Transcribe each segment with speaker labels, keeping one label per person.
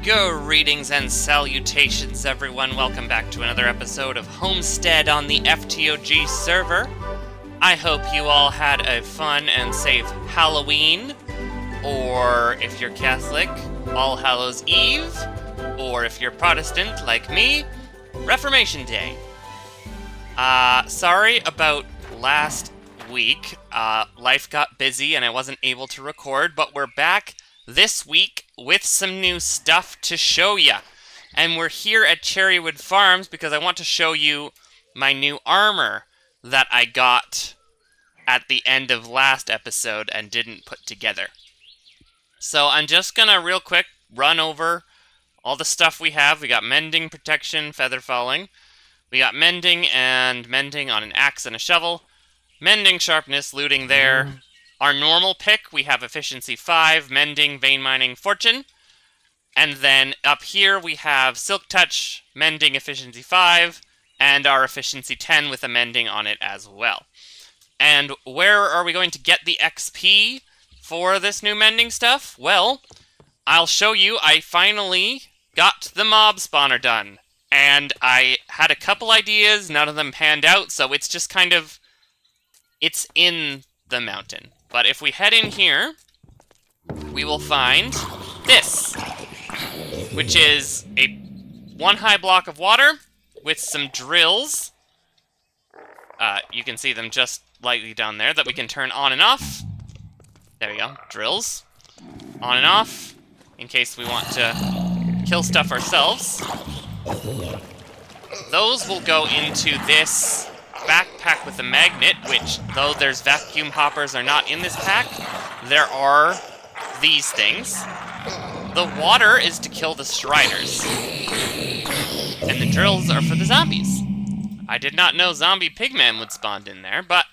Speaker 1: Greetings and salutations, everyone. Welcome back to another episode of Homestead on the FTOG server. I hope you all had a fun and safe Halloween, or if you're Catholic, All Hallows Eve, or if you're Protestant like me, Reformation Day. Sorry about last week. Life got busy and I wasn't able to record, but we're back this week with some new stuff to show ya. And we're here at Cherrywood Farms because I want to show you my new armor that I got at the end of last episode and didn't put together. So I'm just gonna real quick run over all the stuff we have. We got mending, protection, feather falling. We got mending and mending on an axe and a shovel. Mending, sharpness, looting there. Our normal pick, we have efficiency 5, mending, vein mining, fortune. And then up here we have silk touch, mending, efficiency 5, and our efficiency 10 with a mending on it as well. And where are we going to get the XP for this new mending stuff? Well, I'll show you. I finally got the mob spawner done. And I had a couple ideas, none of them panned out, so it's just kind of, it's in the mountain. But if we head in here, we will find this, which is a one high block of water with some drills. You can see them just lightly down there that we can turn on and off. There we go, drills. On and off, in case we want to kill stuff ourselves. Those will go into this backpack with a magnet, which, though there's vacuum hoppers are not in this pack, there are these things. The water is to kill the striders, and the drills are for the zombies. I did not know zombie pigman would spawn in there, but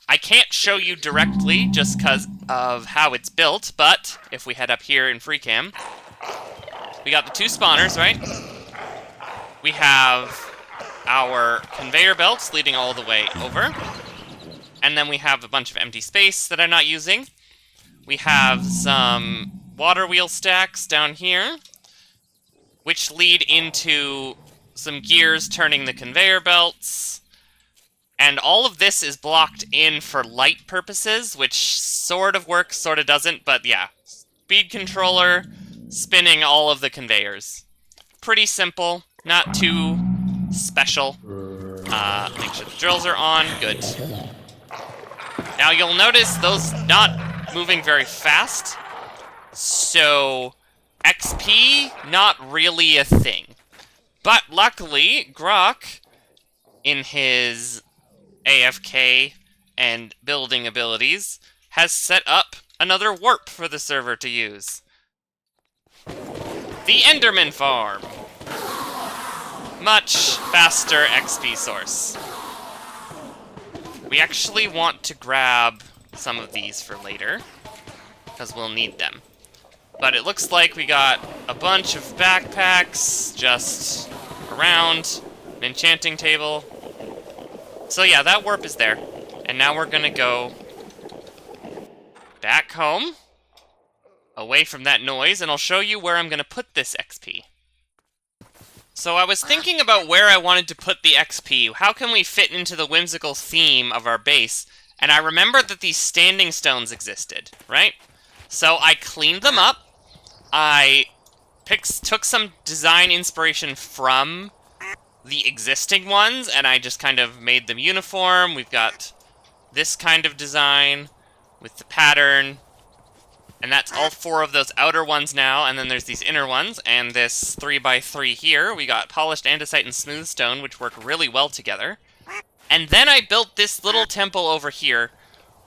Speaker 1: I can't show you directly just because of how it's built, but if we head up here in free cam, we got the two spawners, right? We have our conveyor belts leading all the way over. And then we have a bunch of empty space that I'm not using. We have some water wheel stacks down here, which lead into some gears turning the conveyor belts. And all of this is blocked in for light purposes, which sort of works, sort of doesn't, but yeah. Speed controller spinning all of the conveyors. Pretty simple, not too special. Make sure the drills are on. Good. Now you'll notice those not moving very fast. So XP, not really a thing. But luckily, Grok, in his AFK and building abilities, has set up another warp for the server to use. The Enderman Farm. Much faster XP source. We actually want to grab some of these for later, because we'll need them. But it looks like we got a bunch of backpacks just around, an enchanting table. So yeah, that warp is there. And now we're gonna go back home, away from that noise, and I'll show you where I'm gonna put this XP. So I was thinking about where I wanted to put the XP. How can we fit into the whimsical theme of our base? And I remembered that these standing stones existed, right? So I cleaned them up. I took some design inspiration from the existing ones, and I just kind of made them uniform. We've got this kind of design with the pattern. And that's all 4 of those outer ones now, and then there's these inner ones, and this 3x3 here. We got polished andesite and smooth stone, which work really well together. And then I built this little temple over here,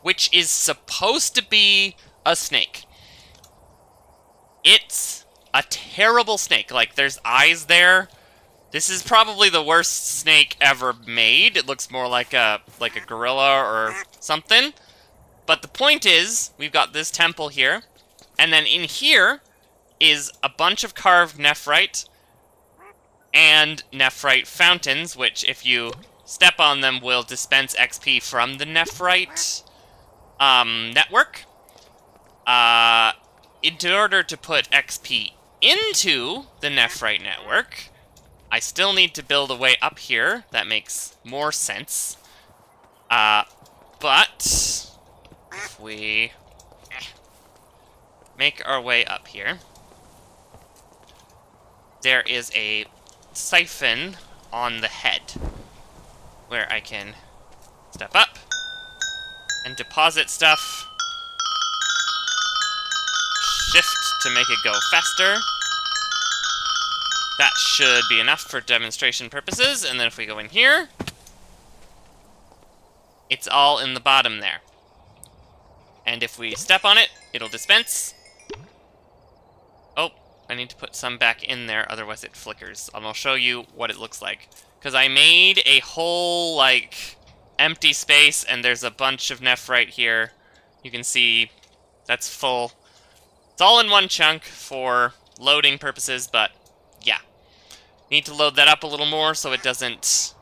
Speaker 1: which is supposed to be a snake. It's a terrible snake. Like, there's eyes there. This is probably the worst snake ever made. It looks more like a gorilla or something. But the point is, we've got this temple here, and then in here is a bunch of carved nephrite and nephrite fountains, which if you step on them will dispense XP from the nephrite network. In order to put XP into the nephrite network. I still need to build a way up here. That makes more sense. But if we make our way up here, there is a siphon on the head where I can step up and deposit stuff. Shift to make it go faster. That should be enough for demonstration purposes. And then if we go in here, it's all in the bottom there. And if we step on it, it'll dispense. Oh, I need to put some back in there, otherwise it flickers. And I'll show you what it looks like. Because I made a whole, like, empty space, and there's a bunch of nephrite here. You can see that's full. It's all in one chunk for loading purposes, but yeah. Need to load that up a little more so it doesn't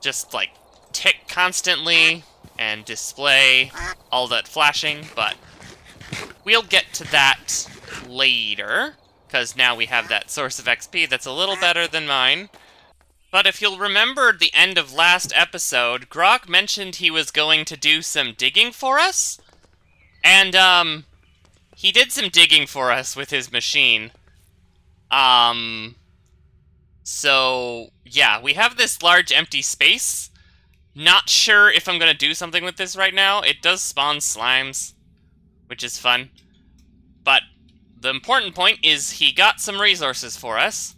Speaker 1: just like tick constantly and display all that flashing, but we'll get to that later, because now we have that source of XP that's a little better than mine. But if you'll remember at the end of last episode, Grok mentioned he was going to do some digging for us. And, he did some digging for us with his machine. So, yeah, we have this large empty space. Not sure if I'm gonna do something with this right now. It does spawn slimes, which is fun. But the important point is he got some resources for us.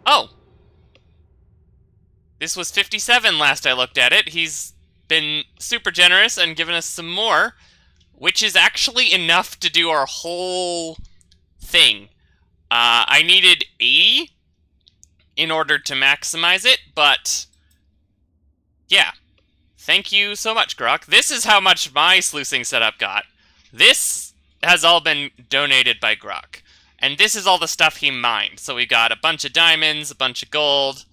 Speaker 1: Oh! This was 57 last I looked at it. He's been super generous and given us some more, which is actually enough to do our whole thing. I needed 80 in order to maximize it, but yeah. Thank you so much, Grok. This is how much my sluicing setup got. This has all been donated by Grok. And this is all the stuff he mined. So we got a bunch of diamonds, a bunch of gold,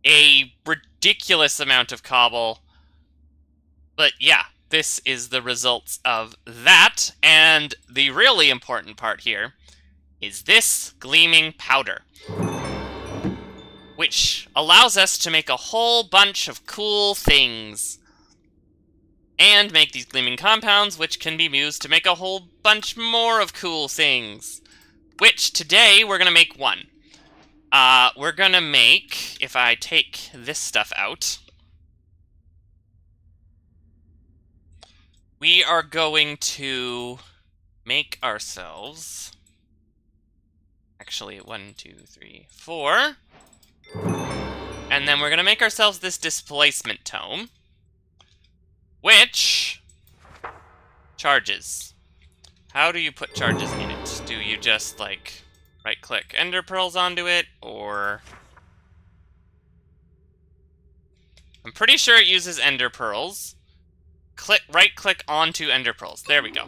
Speaker 1: a ridiculous amount of cobble. But yeah, this is the results of that. And the really important part here is this gleaming powder, which allows us to make a whole bunch of cool things. And make these gleaming compounds, which can be used to make a whole bunch more of cool things. Which, today, we're gonna make one. We're gonna make, if I take this stuff out, we are going to make ourselves, actually, 1, 2, 3, 4, and then we're gonna make ourselves this displacement tome, which charges. How do you put charges in it? Do you just, like, right-click ender pearls onto it, or... I'm pretty sure it uses ender pearls. Right-click onto ender pearls. There we go.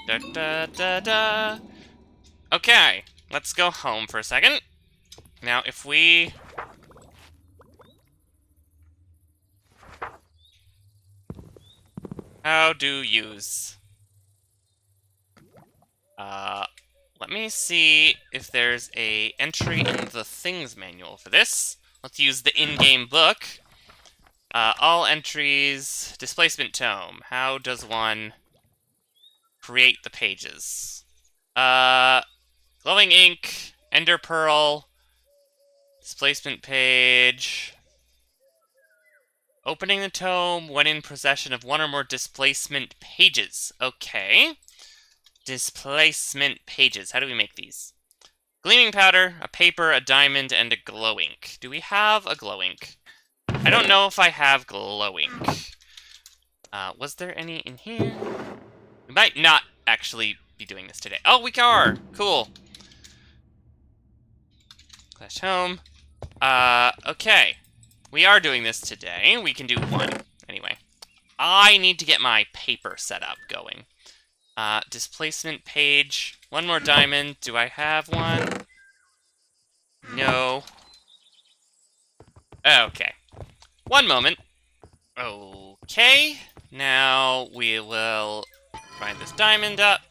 Speaker 1: Da-da-da-da. Okay, let's go home for a second. Now, if we... How do use? Let me see if there's a entry in the things manual for this. Let's use the in-game book. All entries, displacement tome. How does one create the pages? Glowing ink, ender pearl, displacement page. Opening the tome when in possession of one or more displacement pages. Okay. Displacement pages. How do we make these? Gleaming powder, a paper, a diamond, and a glow ink. Do we have a glow ink? I don't know if I have glow ink. Was there any in here? We might not actually be doing this today. Oh, we are! Cool. Clash home. Okay. We are doing this today. We can do one. Anyway. I need to get my paper setup going. Displacement page. One more diamond. Do I have one? No. Okay. One moment. Okay. Now we will grind this diamond up.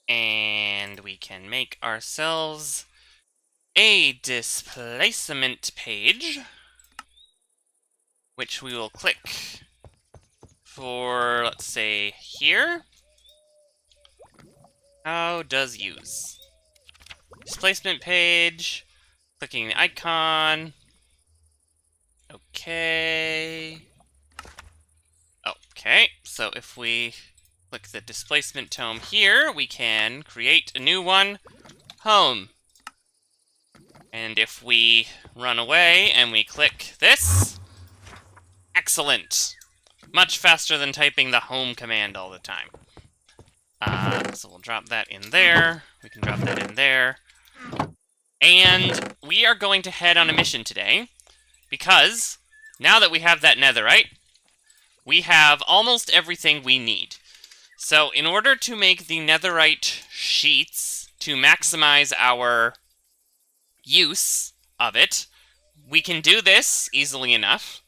Speaker 1: And we can make ourselves a displacement page, which we will click for, let's say, here. How does use? Displacement page, clicking the icon. Okay. Okay, so if we click the displacement tome here, we can create a new one, home. And if we run away and we click this, excellent. Much faster than typing the home command all the time. So we'll drop that in there. We can drop that in there. And we are going to head on a mission today, because now that we have that netherite, we have almost everything we need. So in order to make the netherite sheets to maximize our use of it, we can do this easily enough.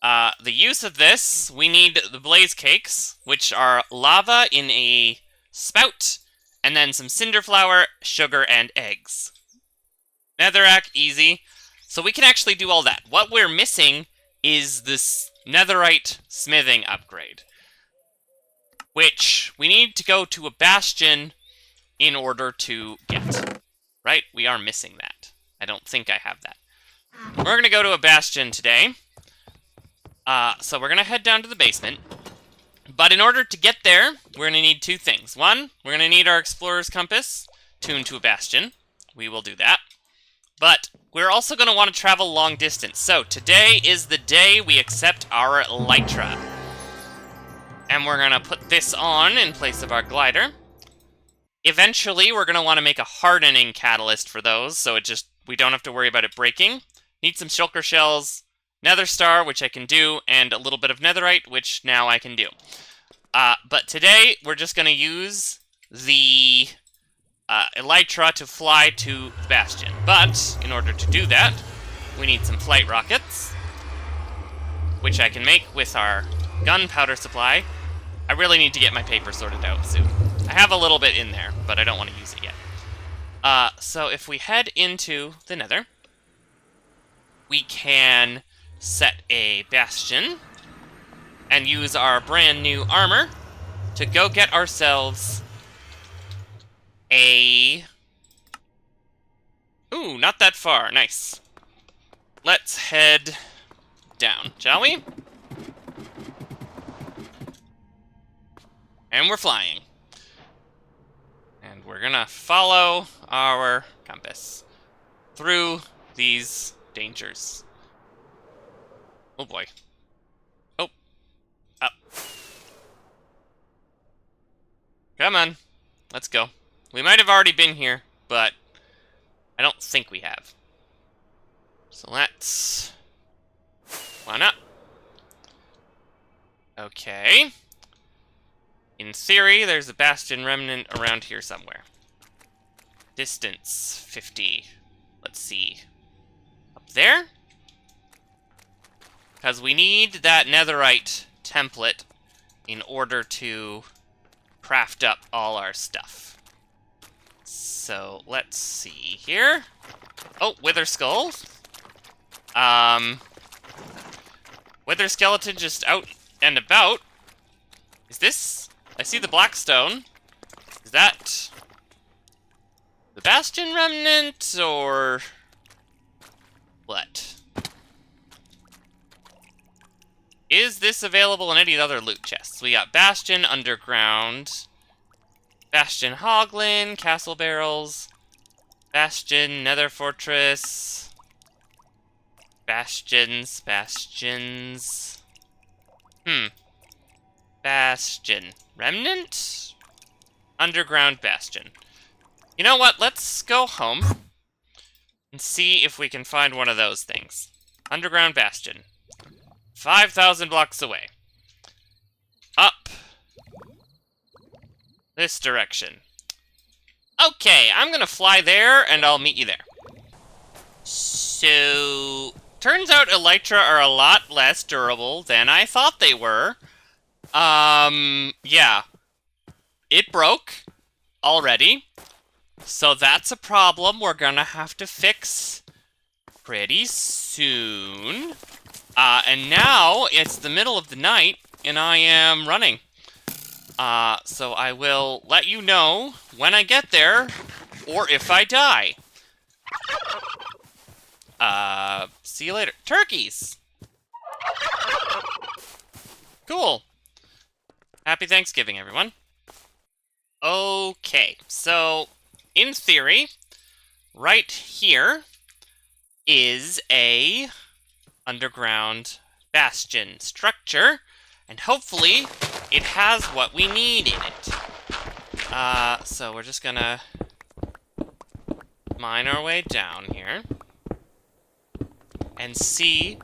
Speaker 1: The use of this, we need the blaze cakes, which are lava in a spout, and then some cinder flour, sugar, and eggs. Netherrack, easy. So we can actually do all that. What we're missing is this netherite smithing upgrade, which we need to go to a bastion in order to get. Right? We are missing that. I don't think I have that. We're going to go to a bastion today. So we're going to head down to the basement. But in order to get there, we're going to need two things. One, we're going to need our explorer's compass tuned to a bastion. We will do that. But we're also going to want to travel long distance. So today is the day we accept our elytra. And we're going to put this on in place of our glider. Eventually, we're going to want to make a hardening catalyst for those, so we don't have to worry about it breaking. Need some shulker shells, nether star, which I can do, and a little bit of netherite, which now I can do. But today, we're just going to use the elytra to fly to the bastion. But in order to do that, we need some flight rockets, which I can make with our gunpowder supply. I really need to get my paper sorted out soon. I have a little bit in there, but I don't want to use it yet. So if we head into the nether, we can set a bastion and use our brand new armor to go get ourselves a... Ooh, not that far. Nice. Let's head down, shall we? And we're flying. And we're gonna follow our compass through these dangers. Oh boy. Oh. Up. Come on. Let's go. We might have already been here, but I don't think we have. So let's... Why not? Okay. In theory, there's a bastion remnant around here somewhere. Distance 50. Let's see. Up there? Because we need that netherite template in order to craft up all our stuff. So, let's see here. Oh, wither skull. Wither skeleton just out and about. Is this... I see the black stone. Is that the bastion remnant, or what? Is this available in any other loot chests? We got bastion, underground, bastion hoglin, castle barrels, bastion, nether fortress, bastions. Bastion. Remnant? Underground bastion. You know what? Let's go home and see if we can find one of those things. Underground bastion. 5,000 blocks away. Up. This direction. Okay, I'm gonna fly there and I'll meet you there. So... Turns out elytra are a lot less durable than I thought they were. Yeah. It broke. already. So that's a problem we're gonna have to fix pretty soon. And now it's the middle of the night, and I am running. So I will let you know when I get there, or if I die. See you later. Turkeys! Cool. Happy Thanksgiving, everyone. Okay, so, in theory, right here is a underground bastion structure, and hopefully it has what we need in it. So we're just gonna mine our way down here and see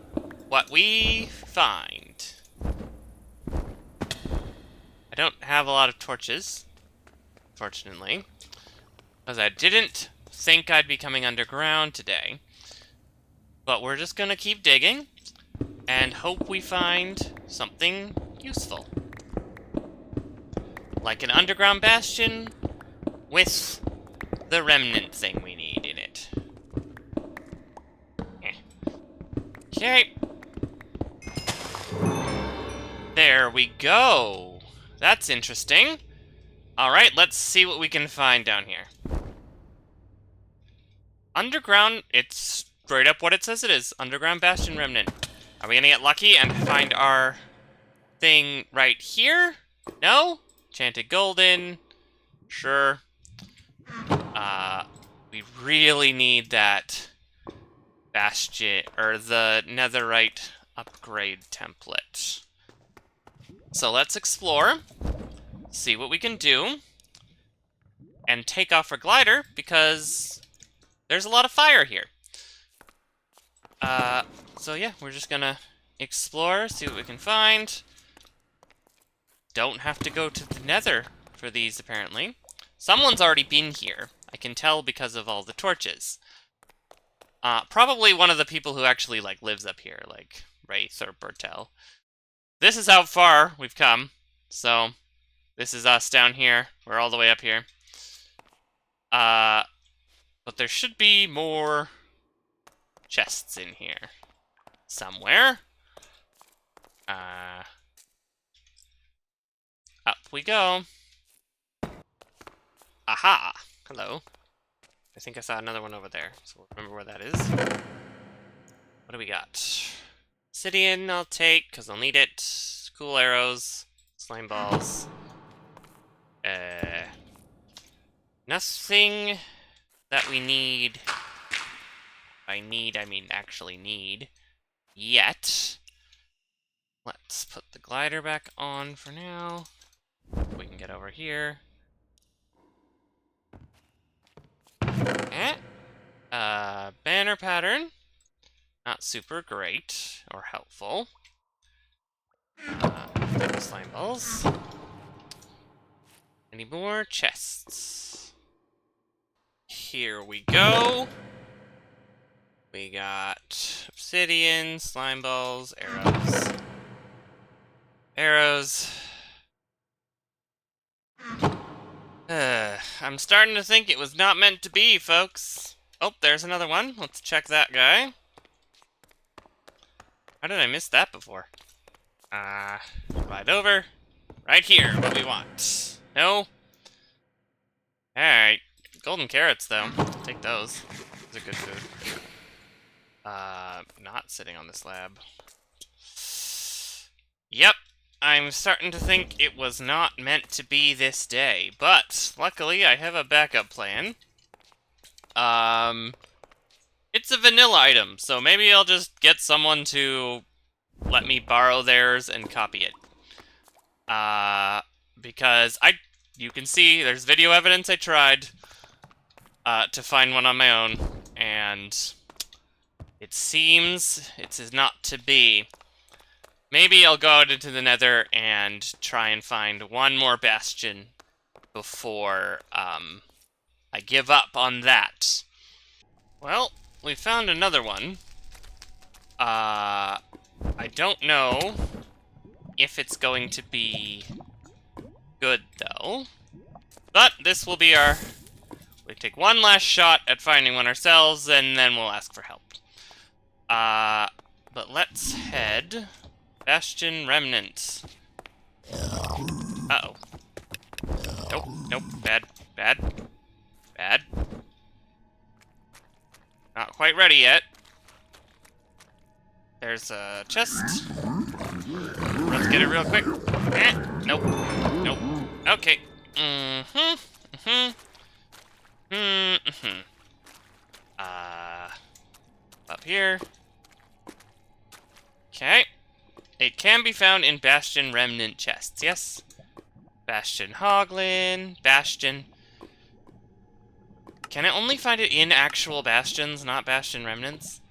Speaker 1: what we find. I don't have a lot of torches, fortunately, because I didn't think I'd be coming underground today. But we're just gonna keep digging and hope we find something useful. Like an underground bastion with the remnant thing we need in it. Okay. There we go. That's interesting. Alright, let's see what we can find down here. Underground, it's straight up what it says it is. Underground bastion remnant. Are we gonna get lucky and find our thing right here? No? Enchanted golden. Sure. We really need that bastion, or the netherite upgrade template. So let's explore, see what we can do, and take off our glider, because there's a lot of fire here. So yeah, we're just gonna explore, see what we can find. Don't have to go to the nether for these, apparently. Someone's already been here. I can tell because of all the torches. Probably one of the people who actually, like, lives up here, like Wraith or Bertel. This is how far we've come. So, this is us down here. We're all the way up here. But there should be more chests in here somewhere. Up we go. Aha! Hello. I think I saw another one over there, so we'll remember where that is. What do we got? Obsidian I'll take, because I'll need it. Cool arrows. Slime balls. Nothing that we need. By need, I mean actually need. Yet. Let's put the glider back on for now. We can get over here. Banner pattern. Not super great or helpful. Slime balls. Any more chests? Here we go. We got obsidian, slime balls, arrows. Arrows. I'm starting to think it was not meant to be, folks. Oh, there's another one. Let's check that guy. How did I miss that before? Slide over. Right here, what we want. No? Alright. Golden carrots, though. I'll take those. Those are good food. Not sitting on the slab. Yep. I'm starting to think it was not meant to be this day, but luckily I have a backup plan. It's a vanilla item, so maybe I'll just get someone to let me borrow theirs and copy it. Because you can see there's video evidence I tried to find one on my own, and it seems it is not to be. Maybe I'll go out into the nether and try and find one more bastion before I give up on that. Well, we found another one. I don't know if it's going to be good, though. But this will be our... We take one last shot at finding one ourselves, and then we'll ask for help. But let's head... Bastion Remnant. Uh-oh. Nope, nope, bad, bad, bad. Not quite ready yet. There's a chest. Let's get it real quick. Nope, nope. Okay. Up here. Okay. It can be found in Bastion Remnant chests, yes? Bastion Hoglin, Bastion. Can I only find it in actual Bastions, not Bastion Remnants?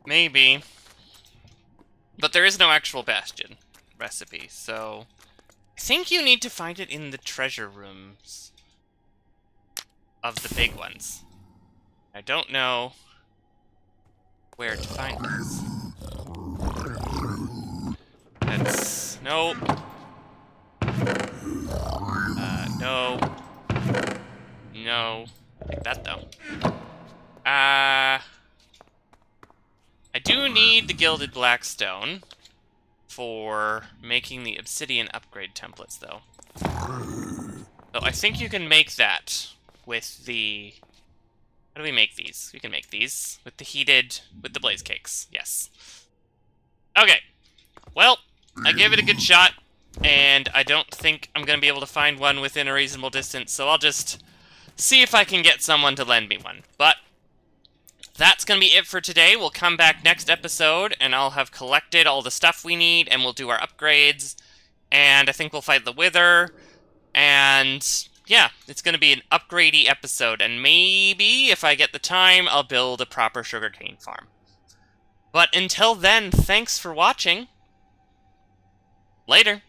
Speaker 1: Maybe. But there is no actual Bastion recipe, so... I think you need to find it in the treasure rooms of the big ones. I don't know where to find these. That's... Nope. No. No. Like that, though. I do need the Gilded Blackstone for making the obsidian upgrade templates, though. So I think you can make that with the... How do we make these? We can make these with the blaze cakes, yes. Okay. Well, I gave it a good shot, and I don't think I'm going to be able to find one within a reasonable distance, so I'll just see if I can get someone to lend me one. But that's going to be it for today. We'll come back next episode, and I'll have collected all the stuff we need, and we'll do our upgrades, and I think we'll fight the Wither, and yeah, it's going to be an upgradey episode, and maybe, if I get the time, I'll build a proper sugarcane farm. But until then, thanks for watching. Later.